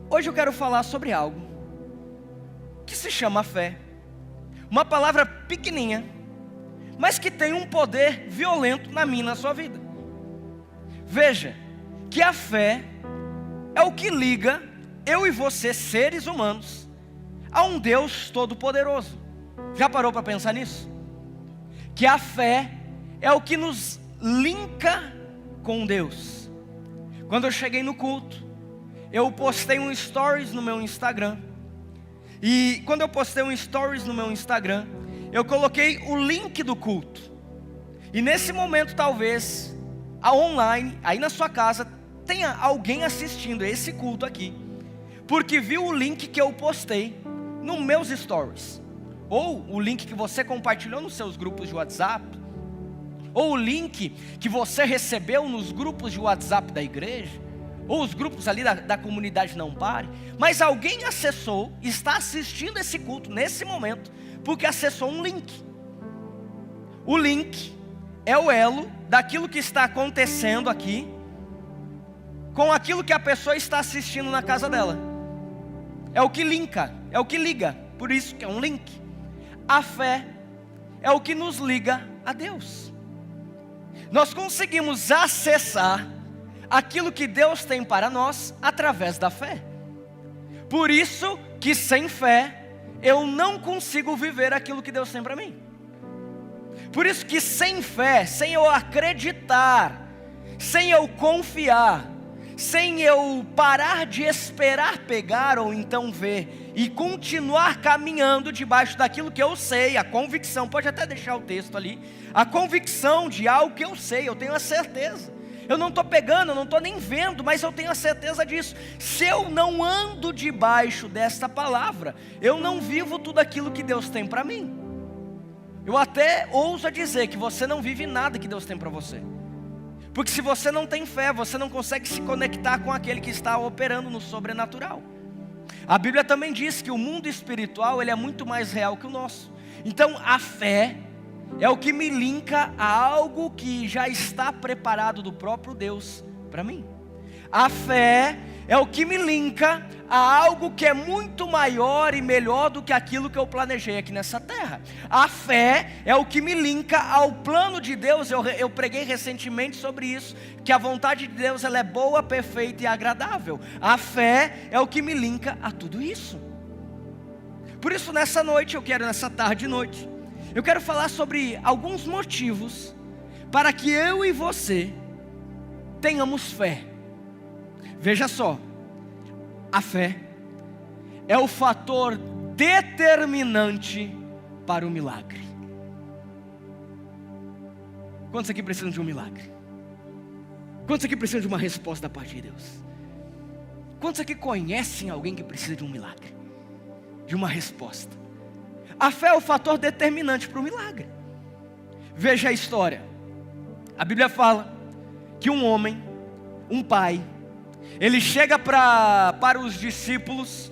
Hoje eu quero falar sobre algo que se chama fé. Uma palavra pequenininha, mas que tem um poder violento na minha e na sua vida. Veja, que a fé é o que liga eu e você, seres humanos, a um Deus todo-poderoso. Já parou para pensar nisso? Que a fé é o que nos linka com Deus. Quando eu cheguei no culto, eu postei um stories no meu Instagram. E quando eu postei um stories no meu Instagram, eu coloquei o link do culto. E nesse momento talvez, online, aí na sua casa, tenha alguém assistindo esse culto aqui, porque viu o link que eu postei nos meus stories. Ou o link que você compartilhou nos seus grupos de WhatsApp. Ou o link que você recebeu nos grupos de WhatsApp da igreja. Ou os grupos ali da comunidade Não Pare. Mas alguém acessou, está assistindo esse culto nesse momento, porque acessou um link. O link é o elo daquilo que está acontecendo aqui com aquilo que a pessoa está assistindo na casa dela. É o que linka, é o que liga, por isso que é um link. A fé é o que nos liga a Deus. Nós conseguimos acessar aquilo que Deus tem para nós através da fé. Por isso que sem fé eu não consigo viver aquilo que Deus tem para mim. Por isso que sem fé, sem eu acreditar, sem eu confiar, sem eu parar de esperar pegar ou então ver e continuar caminhando debaixo daquilo que eu sei, a convicção, pode até deixar o texto ali, a convicção de algo que eu sei, eu tenho a certeza. Eu não estou pegando, eu não estou nem vendo, mas eu tenho a certeza disso. Se eu não ando debaixo desta palavra, eu não vivo tudo aquilo que Deus tem para mim. Eu até ouso dizer que você não vive nada que Deus tem para você. Porque se você não tem fé, você não consegue se conectar com aquele que está operando no sobrenatural. A Bíblia também diz que o mundo espiritual ele é muito mais real que o nosso. Então a fé é o que me linka a algo que já está preparado do próprio Deus para mim. A fé é o que me linka a algo que é muito maior e melhor do que aquilo que eu planejei aqui nessa terra. A fé é o que me linka ao plano de Deus. Eu preguei recentemente sobre isso, que a vontade de Deus ela é boa, perfeita e agradável. A fé é o que me linka a tudo isso. Por isso nessa tarde e noite, eu quero falar sobre alguns motivos para que eu e você tenhamos fé. Veja só, a fé é o fator determinante para o milagre. Quantos aqui precisam de um milagre? Quantos aqui precisam de uma resposta da parte de Deus? Quantos aqui conhecem alguém que precisa de um milagre? De uma resposta? A fé é o fator determinante para o milagre. Veja a história. A Bíblia fala que um homem, um pai, ele chega para os discípulos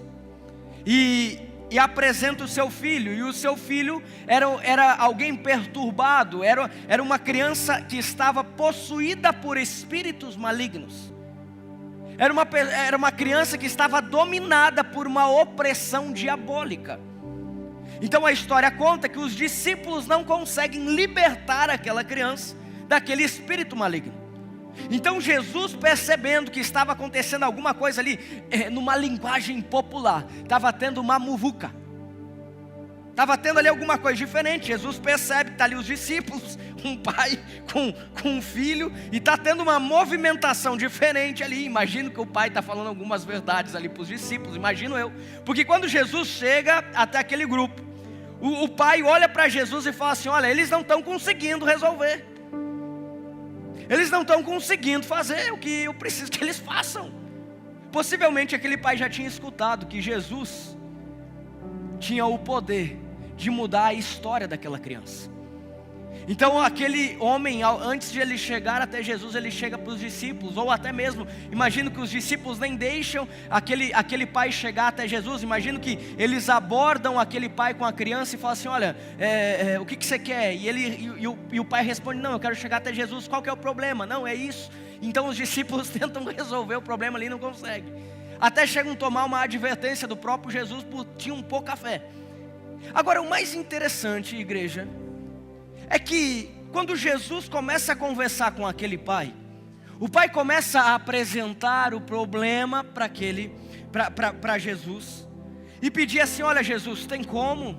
e apresenta o seu filho. E o seu filho era alguém perturbado, era uma criança que estava possuída por espíritos malignos. Era uma criança que estava dominada por uma opressão diabólica. Então a história conta que os discípulos não conseguem libertar aquela criança daquele espírito maligno. Então Jesus, percebendo que estava acontecendo alguma coisa ali, numa linguagem popular, estava tendo uma muvuca, estava tendo ali alguma coisa diferente. Jesus percebe que está ali os discípulos, um pai com um filho, e está tendo uma movimentação diferente ali. Imagino que o pai está falando algumas verdades ali para os discípulos, imagino eu, porque quando Jesus chega até aquele grupo, o pai olha para Jesus e fala assim: olha, eles não estão conseguindo resolver. Eles não estão conseguindo fazer o que eu preciso que eles façam. Possivelmente aquele pai já tinha escutado que Jesus tinha o poder de mudar a história daquela criança. Então aquele homem, antes de ele chegar até Jesus, ele chega para os discípulos, ou até mesmo, imagino que os discípulos nem deixam aquele pai chegar até Jesus. Imagino que eles abordam aquele pai com a criança e falam assim: olha, o que você quer? E o pai responde: não, eu quero chegar até Jesus. Qual que é o problema? Não, é isso. Então os discípulos tentam resolver o problema ali e não conseguem. Até chegam a tomar uma advertência do próprio Jesus por tinham pouca fé. Agora, o mais interessante, igreja, é que quando Jesus começa a conversar com aquele pai, o pai começa a apresentar o problema para Jesus e pedir assim: olha, Jesus, tem como?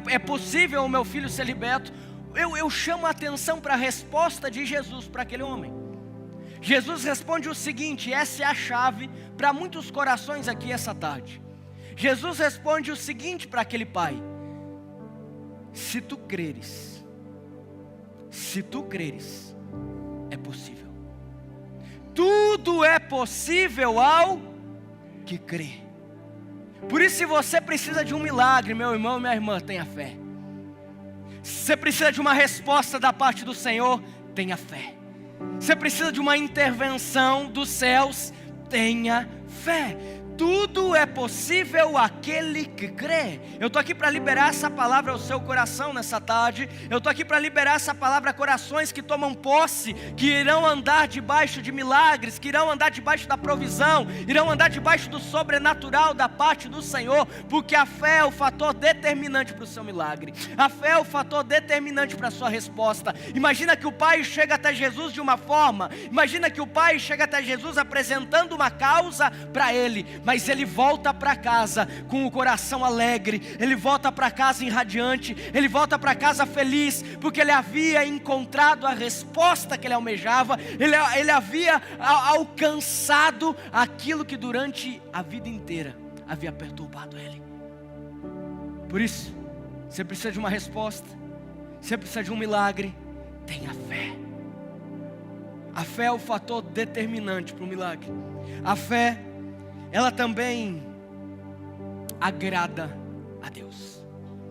É possível o meu filho ser liberto? Eu chamo a atenção para a resposta de Jesus para aquele homem. Jesus responde o seguinte, essa é a chave para muitos corações aqui essa tarde. Jesus responde o seguinte para aquele pai: se tu creres, é possível. Tudo é possível ao que crê. Por isso, se você precisa de um milagre, meu irmão, minha irmã, tenha fé. Se você precisa de uma resposta da parte do Senhor, tenha fé. Se você precisa de uma intervenção dos céus, tenha fé. Tudo é possível àquele que crê. Eu estou aqui para liberar essa palavra ao seu coração nessa tarde. Eu estou aqui para liberar essa palavra a corações que tomam posse, que irão andar debaixo de milagres, que irão andar debaixo da provisão, irão andar debaixo do sobrenatural da parte do Senhor, porque a fé é o fator determinante para o seu milagre. A fé é o fator determinante para a sua resposta. Imagina que o pai chega até Jesus de uma forma, imagina que o pai chega até Jesus apresentando uma causa para ele, mas ele volta para casa com o coração alegre, ele volta para casa irradiante, ele volta para casa feliz, porque ele havia encontrado a resposta que ele almejava, ele havia alcançado aquilo que durante a vida inteira havia perturbado ele. Por isso, você precisa de uma resposta, você precisa de um milagre, tenha fé. A fé é o fator determinante para o milagre. A fé, ela também agrada a Deus.